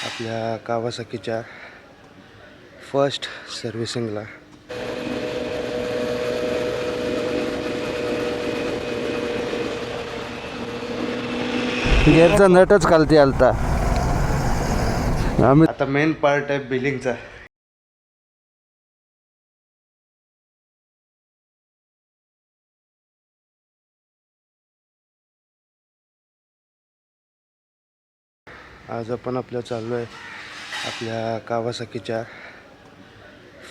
आपल्या कावासाकीच्या फर्स्ट सर्व्हिसिंगला. गिअरचा नटच खालती आलता. आम्ही आता मेन पार्ट आहे बिलिंगचा. आज आपण चाललो आहे आपल्या कावासाकीच्या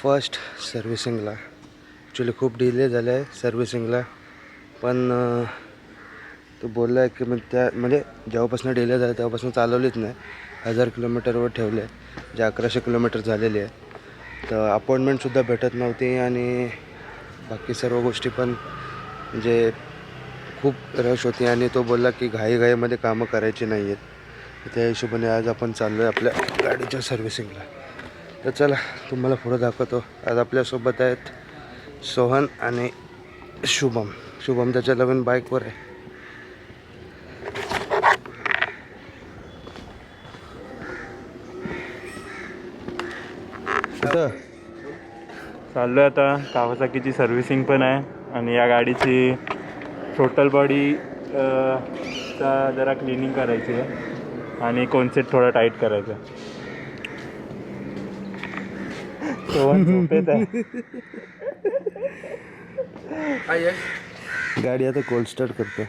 फर्स्ट सर्व्हिसिंगला. ॲक्च्युली खूप डिले झालं आहे सर्व्हिसिंगला, पण तो बोलला आहे की म्हणजे जेव्हापासून डिले झाला तेव्हापासून चालवलीच नाही. 1000 किलोमीटरवर ठेवले, जे 1100 किलोमीटर झालेली आहे. तर अपॉइंटमेंटसुद्धा भेटत नव्हती आणि बाकी सर्व गोष्टी पण म्हणजे खूप रश होती. आणि तो बोलला की घाईमध्ये कामं करायची नाही आहेत. त्या हिशोबाने आज आपण चाललो आहे आपल्या गाडीच्या सर्व्हिसिंगला. तर चला तुम्हाला पुढं दाखवतो. आज आपल्यासोबत आहेत सोहन आणि शुभम त्याच्या नवीन बाईकवर आहे. कुठं चाललो आहे आता. कावासाकीची सर्व्हिसिंग पण आहे आणि या गाडीची टोटल बॉडी चा जरा क्लिनिंग करायची आहे आणि कॉन्सेप्ट थोडा टाईट करायचा आहे. गाडी आता कोल्ड स्टार्ट करतो.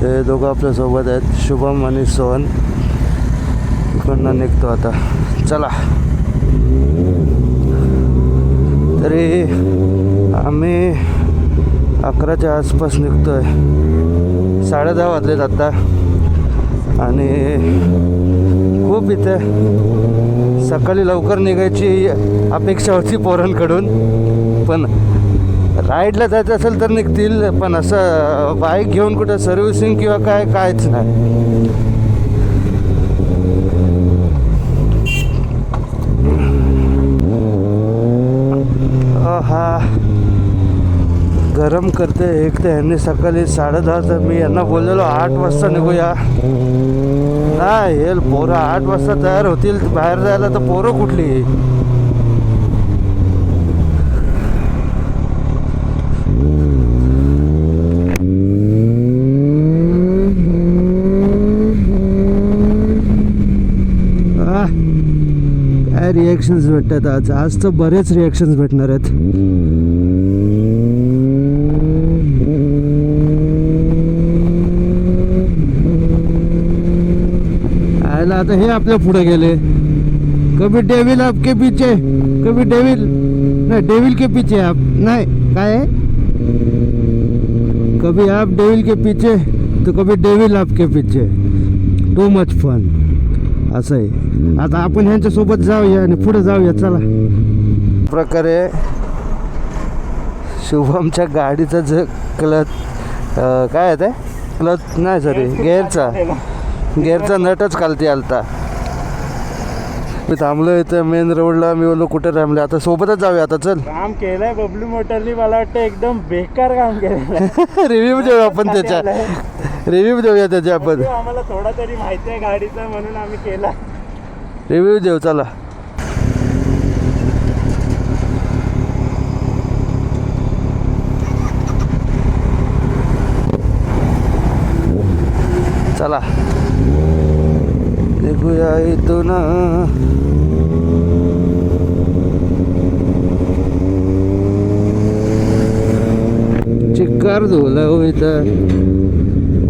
हे दोघं आपल्यासोबत आहेत, शुभम आणि सोहन. इकडनं निघतो आता. चला. तरी आम्ही 11च्या आसपास निघतो आहे. 10:30 वाजलेत आत्ता आणि खूप इथे सकाळी लवकर निघायची अपेक्षा होती पोरांकडून. पण राईडला जायचं असेल तर निघतील, पण असं बाईक घेऊन कुठं सर्व्हिसिंग किंवा कायच नाही. हा गरम करते. एक तर ह्यांनी सकाळी 10:30, मी यांना बोललेलो 8 वाजता निघूया. नाही, हे पोरं 8 वाजता तयार होतील बाहेर जायला, तर पोरं कुठली. काय रिॲक्शन्स भेटतात आज तर बरेच रिॲक्शन्स भेटणार आहेत. आयला आता हे आपल्या पुढे गेले. कभी डेविल आपके पीछे, कभी डेविल नाही, डेविल के पीछे आप नाही, काय आहे, कभी आप डेविल के पीछे तो कभी डेविल आपके पीछे. टू मच फन असं आहे. आता आपण ह्यांच्यासोबत जाऊया आणि पुढे जाऊया. चला. प्रकारे शुभमच्या गाडीचा जो क्लच काय आहे ते क्लच नाही सॉरी गिअरचा नटच खालती आलता. मी थांबलो इथं मेन रोडला. मी बोललो कुठे थांबले, आता सोबतच जाऊया. आता चल. काम केलंय बबलू मोटरनी, मला वाटतं एकदम बेकार काम केलं. रिव्ह्यू देऊ आपण त्याच्या, रिव्ह्यू देऊया त्याच्या आपण. आम्हाला थोडा तरी माहिती आहे गाडीचा म्हणून आम्ही केला. रिव्ह्यू देऊ. चला. चला निघूया इथून. चिक्कार धुला हो इथं.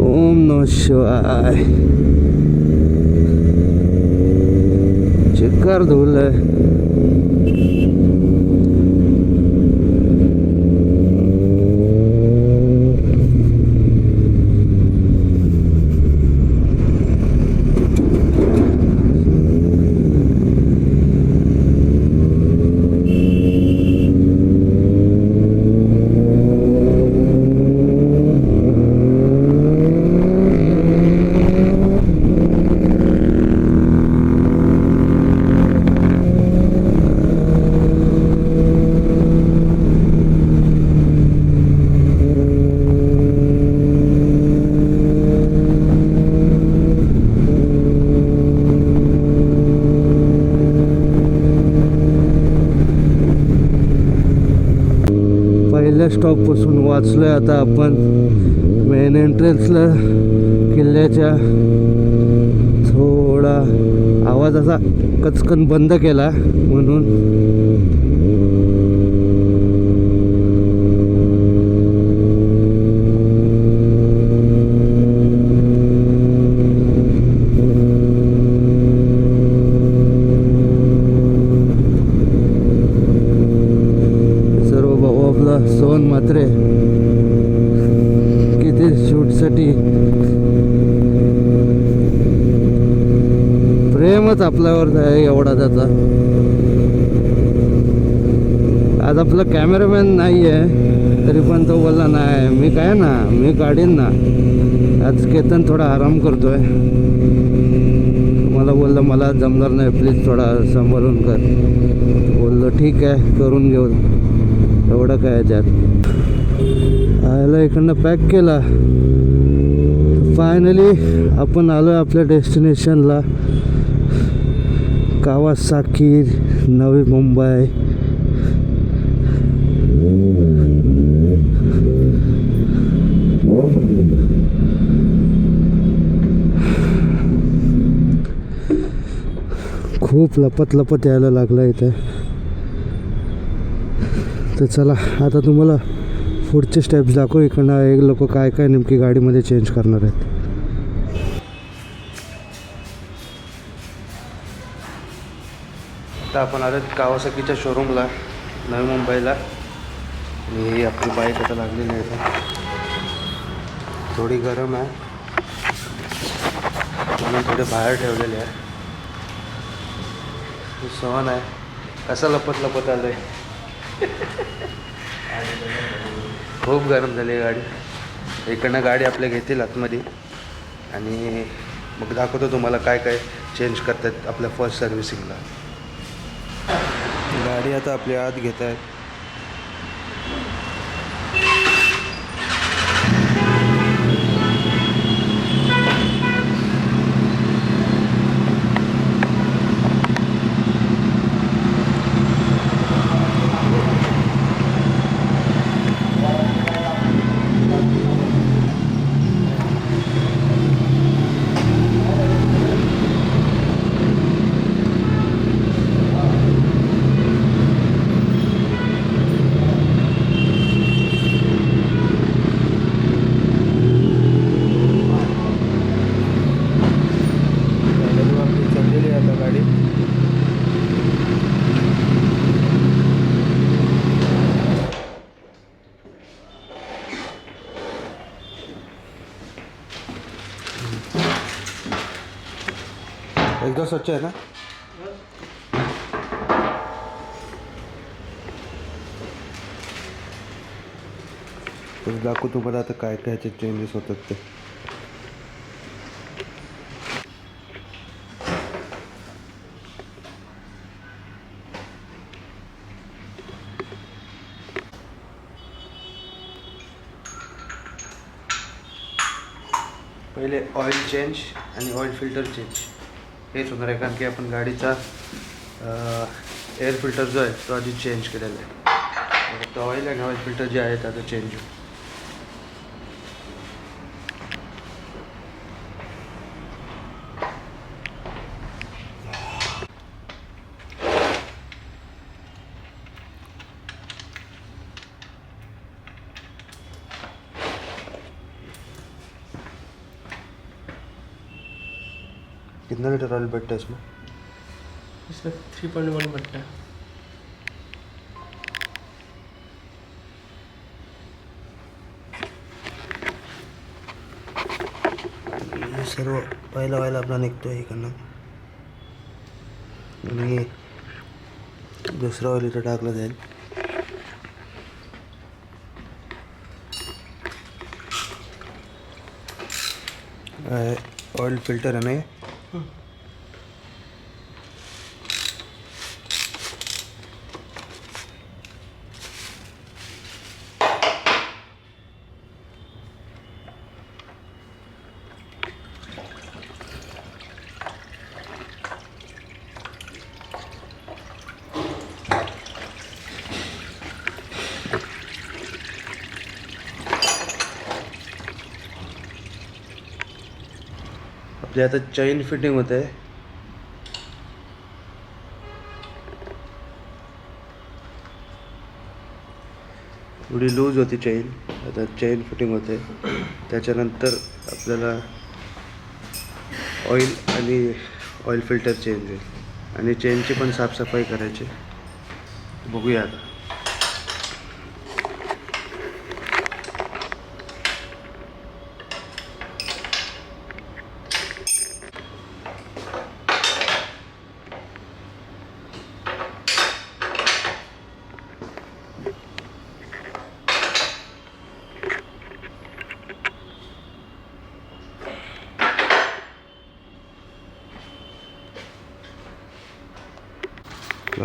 ओम नमः शिवाय. चिक्कार धुलंय. पहिल्या स्टॉपपासून वाचलो आहे आता आपण मेन एंट्रन्सला किल्ल्याच्या. थोडा आवाज असा कचकन बंद केला म्हणून. सर्व भाऊ आपला सोन मात्रे किती शूटसाठी प्रेमच आपल्यावर आहे एवढा त्याचा. आज आपला कॅमेरामॅन नाही आहे तरी पण तो बोलला नाही मी काय ना मी काढीन ना. आज केतन थोडा आराम करतोय. मला बोललं मला जमणार नाही प्लीज थोडा सांभाळून कर. बोललो ठीक आहे करून घेऊ एवढं काय त्यात. आयला इकडनं पॅक केला. फायनली आपण आलो आहे आपल्या डेस्टिनेशनला कावासाकी नवी मुंबई. खूप लपत यायला लागलं इथे. तर चला आता तुम्हाला पुढचे स्टेप्स दाखव. इकडनं एक लोक काय काय नेमकी गाडीमध्ये चेंज करणार आहेत. आता आपण आलो कावासाकीच्या शोरूमला नवी मुंबईला. आणि आपली बाईक आता लागलेली आहे. थोडी गरम आहे म्हणून थोडे बाहेर ठेवलेले आहे. सहन आहे कसं लपत आलं आहे. खूप गरम झाली गाडी. इकडनं गाडी आपल्या घेतील आतमध्ये आणि मग दाखवतो तुम्हाला काय काय चेंज करतात आपल्या फर्स्ट सर्व्हिसिंगला. गाडी आता आपल्या आत घेत आहेत. एकदम स्वच्छ आहे ना. तर दाखवू तुम्हाला आता काय काय ह्याचे चेंजेस होतात ते. पहिले ऑइल चेंज आणि ऑइल फिल्टर चेंज हेच होणार आहे कारण की आपण गाडीचा एअर फिल्टर जो आहे तो आधी चेंज केलेला आहे. फक्त ऑइल आणि ऑइल फिल्टर जे आहे त्याचं चेंज होईल. कितना लीटर ऑयल बैठता है इसमें? इसमें 3.1 बैठता है. हे सर्व पहिला ऑइल आपला निघतो आहे इकडनं आणि दुसरं ऑइल इथं टाकलं जाईल. ऑइल फिल्टर है ना ये. आपली आता चैन फिटिंग होते. थोडी लूज होती चैन, आता चैन फिटिंग होते. त्याच्यानंतर आपल्याला ऑइल आणि ऑइल फिल्टर चेंज होईल आणि चेनची पण साफसफाई करायची. बघूया आता.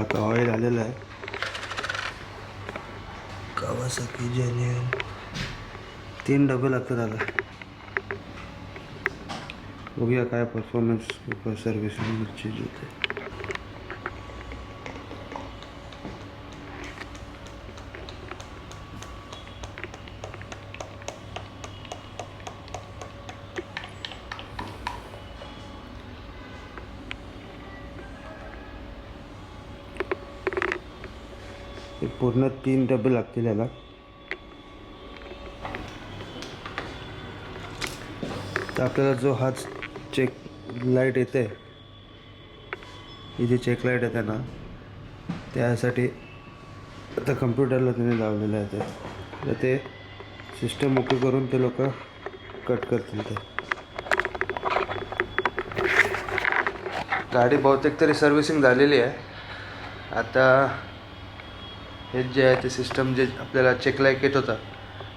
आता ऑइल आलेलं आहे. कावासाकी जेन्युइन 3 डबे लागतात आता. बघूया काय परफॉर्मन्स सर्व्हिसिंगची होते. पूर्ण 3 डबे लागतील याला. तर आपल्याला जो हा चेक लाईट येते, ही जी चेक लाईट येते ना, त्यासाठी आता कम्प्युटरला त्यांनी लावलेलं आहे. तर ते सिस्टम ओके करून ते लोक कट करतील. ते गाडी बहुतेक तरी सर्व्हिसिंग झालेली आहे. आता हे जे आहे ते सिस्टम जे आपल्याला चेक लाईट येत होता,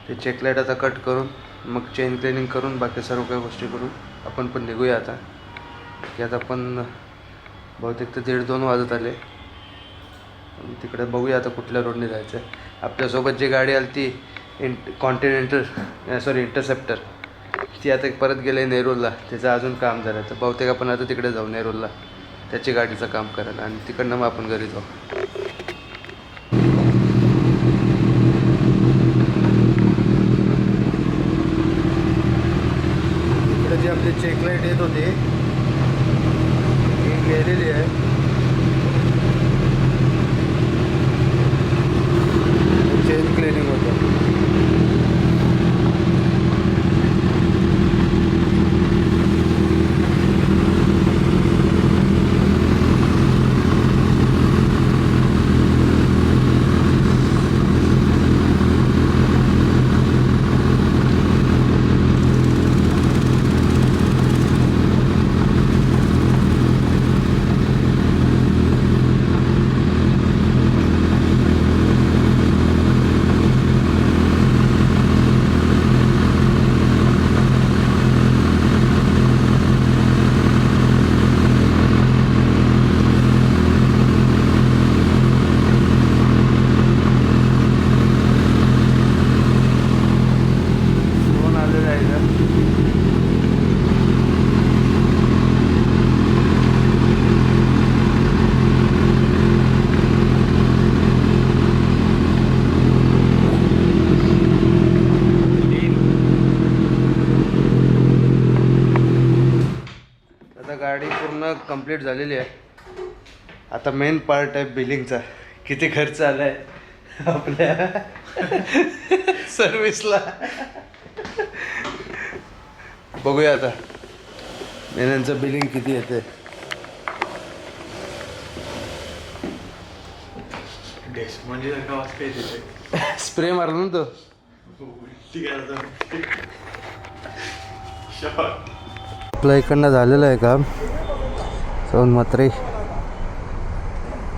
ते चेक लाईट आता कट करून मग चेन क्लिनिंग करून बाकी सर्व काही गोष्टी करून आपण पण निघूया आता. की आता आपण बहुतेक तर 1:30-2 वाजत आले. तिकडे बघूया आता कुठल्या रोडने जायचं आहे. आपल्यासोबत जी गाडी आली ती इंटरसेप्टर, ती आता परत गेले नेरूरला. त्याचं अजून काम झालं. तर बहुतेक आपण आता तिकडे जाऊ नेरूरला त्याची गाडीचं काम करायला आणि तिकडनं मग आपण घरी जाऊ. जी आपली चेक लाईट येत होती ही गेलेली आहे. चेन क्लिनिंग होतं. गाडी पूर्ण कंप्लीट झालेली आहे. आता मेन पार्ट आहे बिलिंगचा. किती खर्च आला आहे आपल्या सर्विसला बघूया आता. महिन्यांचं बिलिंग किती येते. स्प्रे मारला ना तो. आपल्या इकडनं झालेलं आहे काम. जाऊन मात्र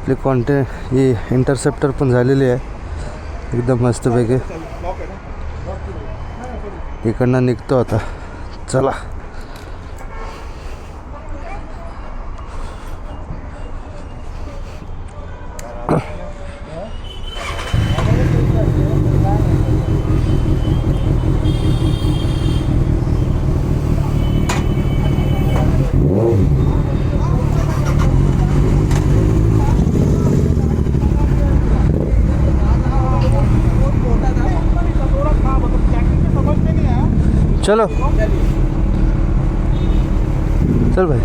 आपली ही इंटरसेप्टर पण झालेली आहे एकदम मस्तपैकी. इकडनं निघतो आता. चला. चलो चल भाई.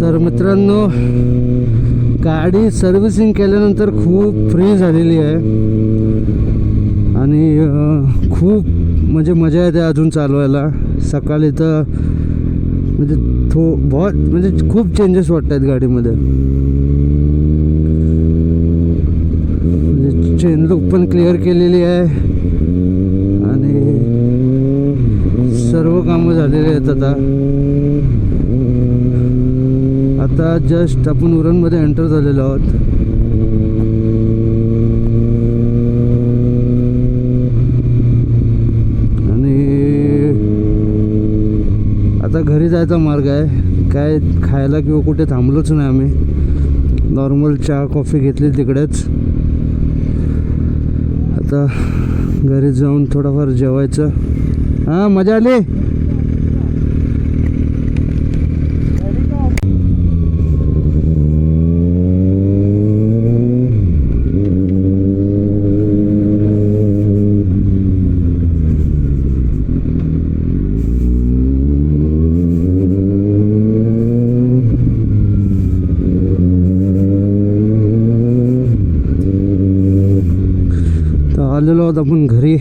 तर मित्रांनो, गाडी सर्व्हिसिंग केल्यानंतर खूप फ्री झालेली आहे आणि खूप म्हणजे मजा येते अजून चालवायला. सकाळी तर म्हणजे बहुत म्हणजे खूप चेंजेस वाटत आहेत गाडीमध्ये. म्हणजे चेन लूक पण क्लिअर केलेली आहे आणि सर्व कामं झालेली आहेत. आता जस्ट आपण उरणमध्ये एंटर झालेलो आहोत. आणि आता घरी जायचा मार्ग आहे. काय खायला किंवा कुठे थांबलोच नाही आम्ही. नॉर्मल चहा कॉफी घेतली तिकडेच. आता घरी जाऊन थोडंफार जेवायचं. हां, मजा आली. आलेलो आहोत आपण घरी,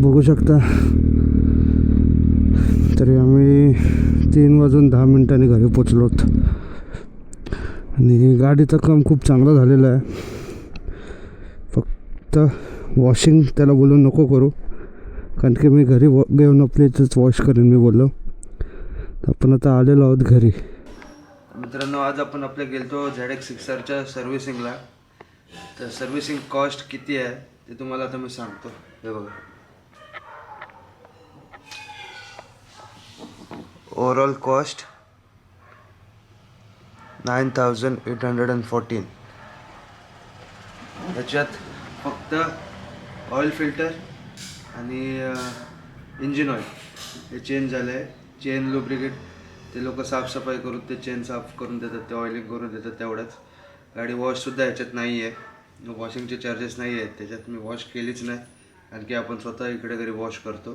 बघू शकता. तरी आम्ही 3:10 घरी पोचलोत आणि गाडीचं काम खूप चांगलं झालेलं आहे. फक्त वॉशिंग त्याला बोलून नको करू, कारण की मी घरी घेऊन आपली इथंच वॉश करेन मी बोललो. तर आपण आता आलेलो आहोत घरी. मित्रांनो, आज आपण आपल्या गेलतो ZX6R सर्व्हिसिंगला. तर सर्व्हिसिंग कॉस्ट किती आहे ते तुम्हाला आता मी सांगतो. हे बघा, ओव्हरऑल कॉस्ट 9,814. त्याच्यात फक्त ऑइल फिल्टर आणि इंजिन ऑइल हे चेंज झालं आहे. चेन लुब्रिकेट ते लोक साफसफाई करून ते चेन साफ करून देतात, ते ऑइलिंग करून देतात, तेवढंच. गाडी वॉशसुद्धा ह्याच्यात नाही आहे. वॉशिंगचे चार्जेस नाही आहेत त्याच्यात. मी वॉश केलीच नाही, कारण की आपण स्वतः इकडे घरी वॉश करतो.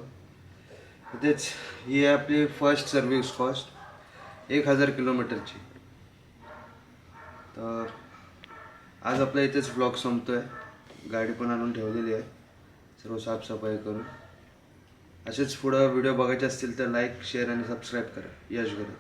तेच ही आहे आपली फर्स्ट सर्व्हिस कॉस्ट 1,000 किलोमीटरची. तर आज आपल्या इथेच ब्लॉग संपतो आहे. गाडी पण आणून ठेवलेली आहे सर्व साफसफाई करून. असेच पुढं व्हिडिओ बघायचे असतील तर लाईक, शेअर आणि सबस्क्राईब करा. यश घरी.